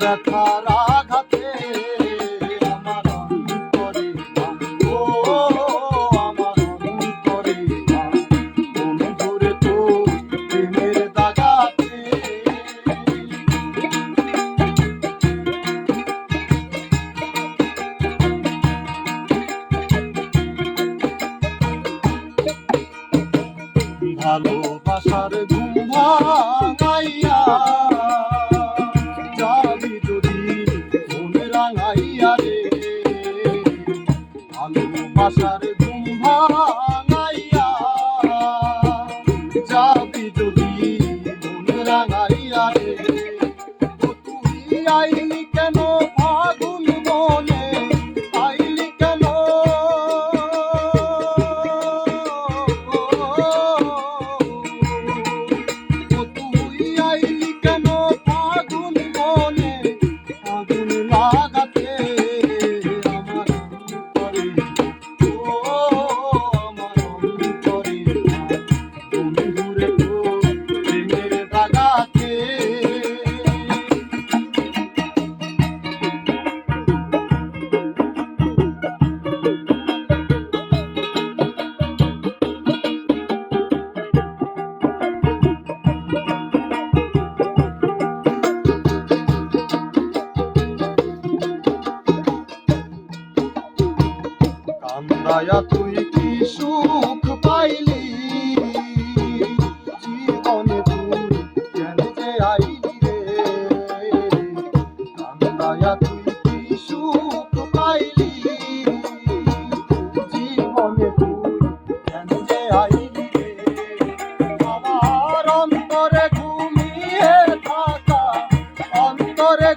ব্যথার আঘাতে আমার অন্তরে ও আমার অন্তরে বন্ধুরে তো প্রেমের দাগাতে ভালোবাসার ঘুম ভাঙাইয়া যাবি যদি মন রাঙাইয়া রে ভালোবাসার ঘুম ভাঙাইয়া যাবি যদি মন রাঙাইয়া রে তুই আইলি কেন ফাগুন বনে আইলি কেন তুই আইলি কেন ফাগুন বনে আগুন লাগাতে আমার অন্তরে ও আমার অন্তরে বন্ধুরে তো প্রেমের দাগাতে কান্দায়া তুই কি সুখ পাইলি জীবনে তুই কেন যে আইলি রে কান্দায়া তুই কি সুখ পাইলি জীবনে তুই কেন যে আইলি রে আমার অন্তরে ঘুমিয়ে থাকা অন্তরে